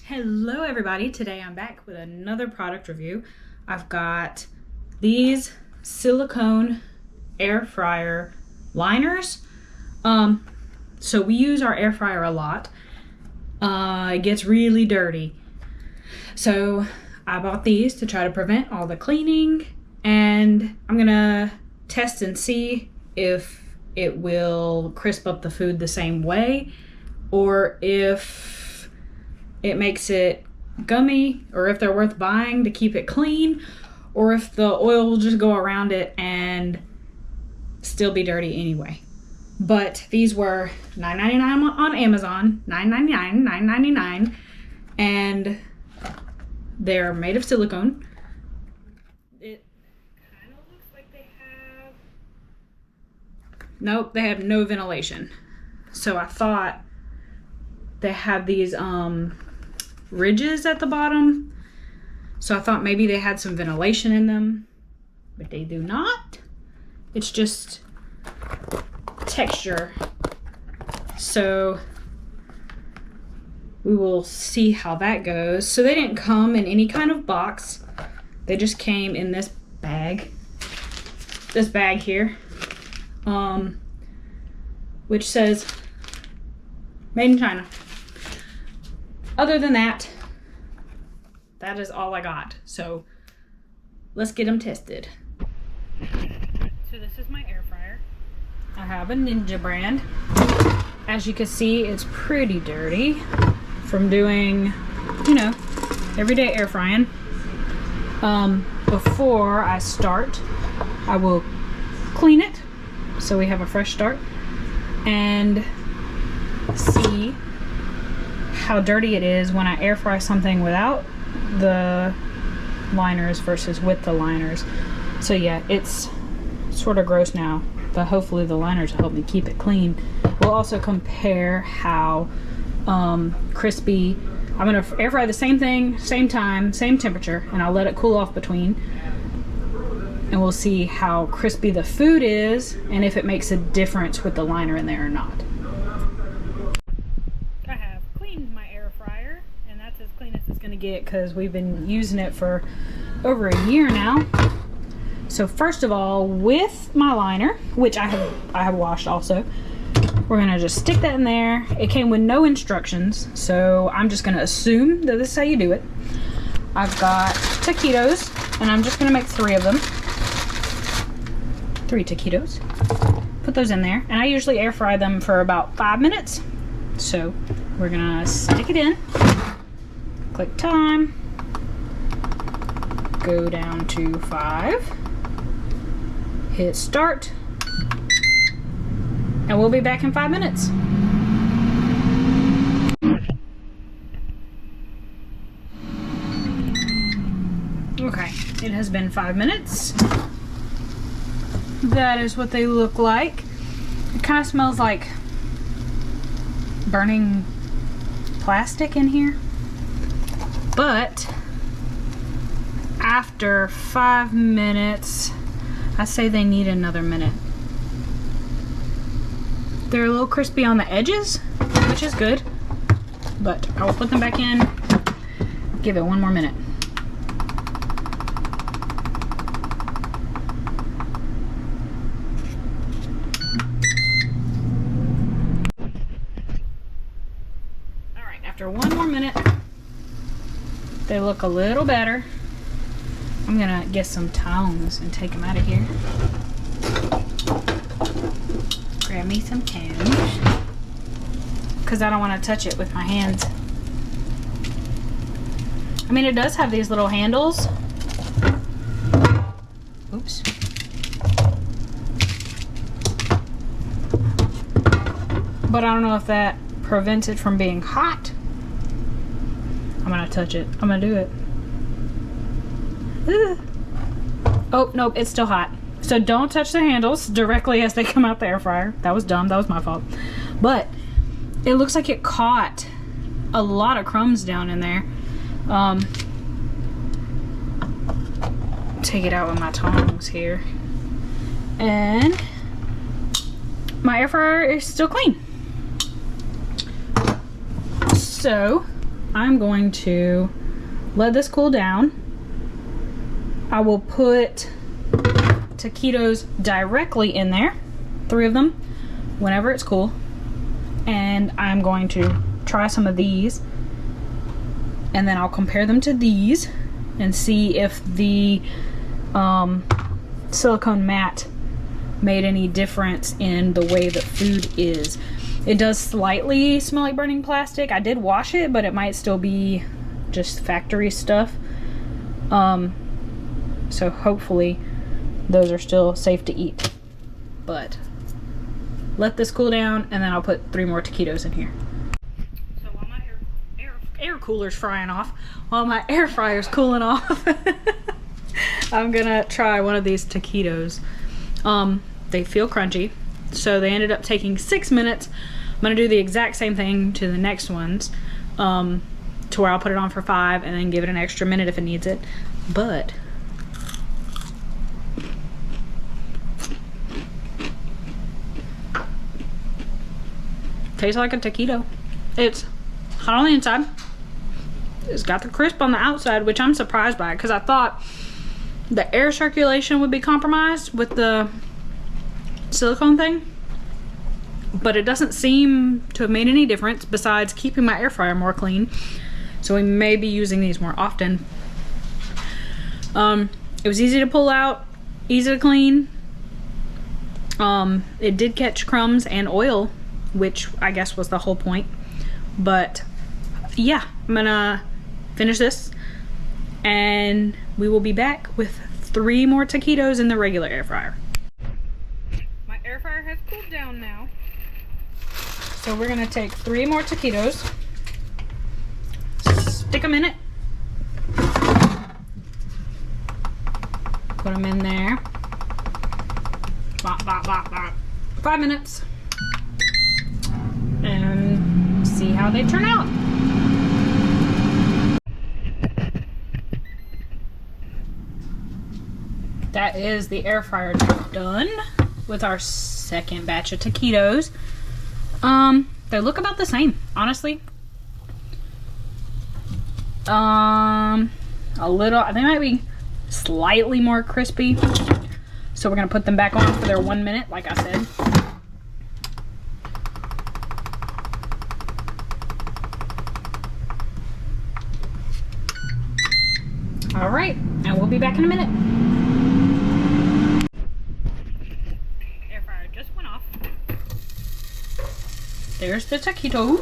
Hello everybody, today I'm back with another product review. I've got these silicone air fryer liners. So we use our air fryer a lot. It gets really dirty. So I bought these to try to prevent all the cleaning, and I'm gonna test and see if it will crisp up the food the same way or if it makes it gummy, or if they're worth buying to keep it clean, or if the oil will just go around it and still be dirty anyway. But these were $9.99 on Amazon, $9.99, and they're made of silicone. It kind of looks like they have... Nope, they have no ventilation. So I thought they had these ridges at the bottom. So I thought maybe they had some ventilation in them, but they do not. It's just texture. So we will see how that goes. So they didn't come in any kind of box. They just came in this bag. This bag here. Which says made in China. Other than that, that is all I got. So let's get them tested. So this is my air fryer. I have a Ninja brand. As you can see, it's pretty dirty from doing, you know, everyday air frying. Before I start, I will clean it so we have a fresh start and see how dirty it is when I air fry something without the liners versus with the liners. So yeah, it's sort of gross now, but hopefully the liners will help me keep it clean. We'll also compare how crispy. I'm gonna air fry the same thing, same time, same temperature, and I'll let it cool off between, and we'll see how crispy the food is and if it makes a difference with the liner in there or not. I have cleaned my air fryer, and that's as clean as it's gonna get because we've been using it for over a year now. So first of all, with my liner, which I have washed also, we're gonna just stick that in there. It came with no instructions, so I'm just gonna assume that this is how you do it. I've got taquitos, and I'm just gonna make 3 of them. 3 taquitos. Put those in there, and I usually air fry them for about 5 minutes. So we're gonna stick it in, click time, go down to 5, hit start, and we'll be back in 5 minutes. Okay, it has been 5 minutes. That is what they look like. It kind of smells like burning plastic in here. But after 5 minutes, I say they need another minute. They're a little crispy on the edges, which is good, but I will put them back in, give it 1 more minute. All right, after 1 more minute, they look a little better. I'm gonna get some tongs and take them out of here. Grab me some tongs, because I don't want to touch it with my hands. I mean, it does have these little handles. Oops. But I don't know if that prevents it from being hot. I'm gonna touch it. I'm gonna do it. Ugh. Oh, nope, it's still hot. So don't touch the handles directly as they come out the air fryer. That was dumb, that was my fault. But it looks like it caught a lot of crumbs down in there. Take it out with my tongs here. And my air fryer is still clean. So I'm going to let this cool down. I will put taquitos directly in there, 3 of them, whenever it's cool. And I'm going to try some of these, and then I'll compare them to these and see if the silicone mat made any difference in the way that food is. It does slightly smell like burning plastic. I did wash it, but it might still be just factory stuff. So hopefully those are still safe to eat. But let this cool down, and then I'll put 3 more taquitos in here. So while my air cooler's frying off, while my air fryer's cooling off, I'm gonna try one of these taquitos. They feel crunchy, so they ended up taking 6 minutes. I'm gonna do the exact same thing to the next ones, to where I'll put it on for 5 and then give it an extra minute if it needs it. But tastes like a taquito. It's hot on the inside. It's got the crisp on the outside, which I'm surprised by, because I thought the air circulation would be compromised with the silicone thing, but it doesn't seem to have made any difference besides keeping my air fryer more clean. So we may be using these more often. It was easy to pull out, easy to clean. It did catch crumbs and oil, which I guess was the whole point. But yeah, I'm gonna finish this and we will be back with 3 more taquitos in the regular air fryer. My air fryer has cooled down now, so we're gonna take 3 more taquitos, stick them in it, put them in there, 5 minutes, and see how they turn out. That is the air fryer done with our second batch of taquitos. They look about the same, honestly. A little, they might be slightly more crispy. So we're gonna put them back on for their 1 minute, like I said. All right, and we'll be back in a minute. Air fryer just went off. There's the taquitos.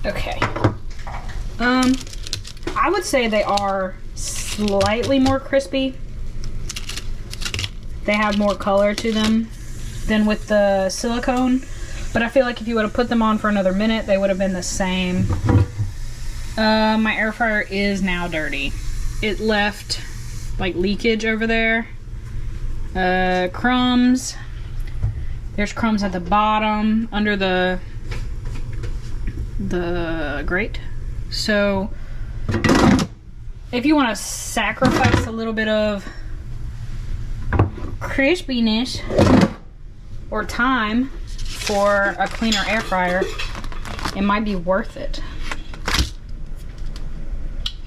Okay. I would say they are slightly more crispy. They have more color to them than with the silicone. But I feel like if you would have put them on for another minute, they would have been the same. My air fryer is now dirty. It left like leakage over there. Crumbs. There's crumbs at the bottom under the grate. So if you want to sacrifice a little bit of crispiness or time for a cleaner air fryer, it might be worth it.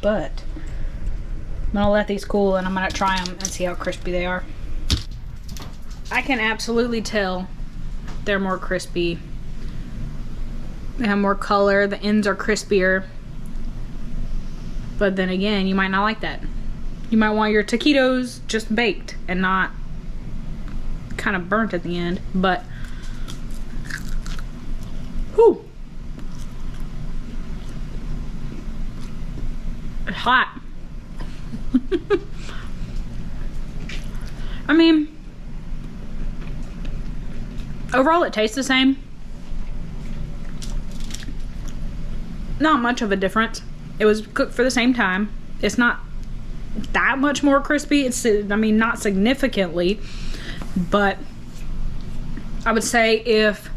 But I'm gonna let these cool and I'm gonna try them and see how crispy they are. I can absolutely tell they're more crispy. They have more color, the ends are crispier. But then again, you might not like that. You might want your taquitos just baked and not kind of burnt at the end, but whew. It's hot. I mean, overall it tastes the same. Not much of a difference. It was cooked for the same time. It's not that much more crispy. It's, I mean, not significantly, but I would say if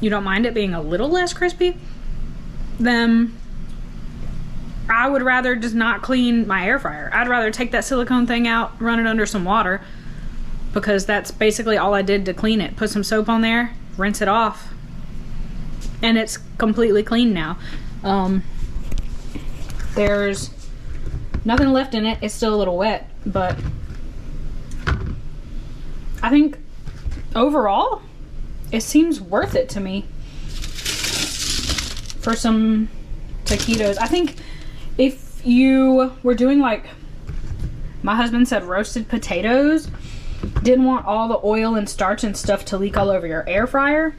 you don't mind it being a little less crispy, then I would rather just not clean my air fryer. I'd rather take that silicone thing out, run it under some water, because that's basically all I did to clean it. Put some soap on there, rinse it off, and it's completely clean now. There's nothing left in it. It's still a little wet, but I think overall it seems worth it to me for some taquitos. I think if you were doing, like my husband said, roasted potatoes, didn't want all the oil and starch and stuff to leak all over your air fryer,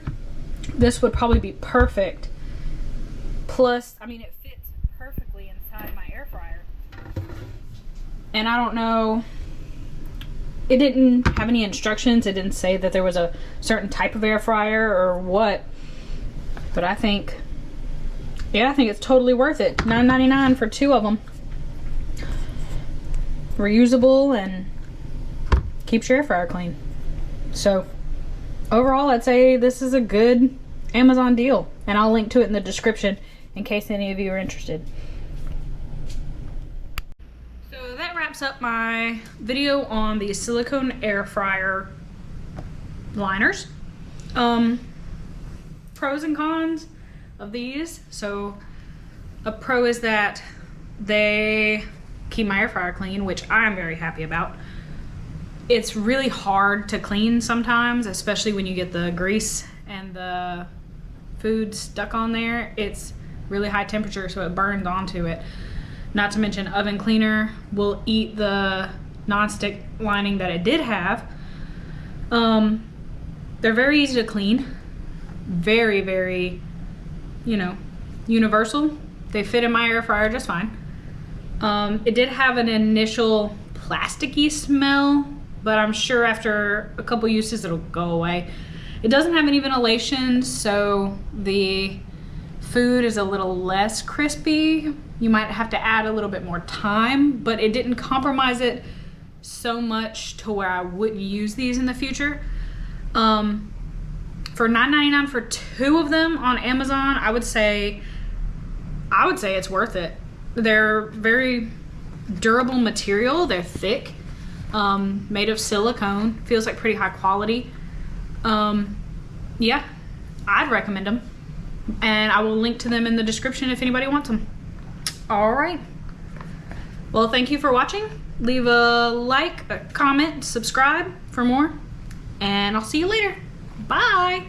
this would probably be perfect. Plus, I mean, it fits perfectly inside my air fryer. And I don't know, it didn't have any instructions. It didn't say that there was a certain type of air fryer or what. But I think, yeah, I think it's totally worth it. $9.99 for 2 of them. Reusable and keeps your air fryer clean. So overall, I'd say this is a good Amazon deal, and I'll link to it in the description in case any of you are interested. So that wraps up my video on the silicone air fryer liners. Pros and cons of these. So a pro is that they keep my air fryer clean, which I'm very happy about. It's really hard to clean sometimes, especially when you get the grease and the food stuck on there. It's really high temperature, so it burns onto it. Not to mention oven cleaner will eat the nonstick lining that it did have. They're very easy to clean. Very, very, you know, universal. They fit in my air fryer just fine. It did have an initial plasticky smell, but I'm sure after a couple uses it'll go away. It doesn't have any ventilation, so the food is a little less crispy. You might have to add a little bit more time, but it didn't compromise it so much to where I wouldn't use these in the future. For $9.99 for 2 of them on Amazon, I would say it's worth it. They're very durable material. They're thick, made of silicone. Feels like pretty high quality. Yeah, I'd recommend them, and I will link to them in the description if anybody wants them. All right. Well, thank you for watching. Leave a like, a comment, subscribe for more, and I'll see you later. Bye.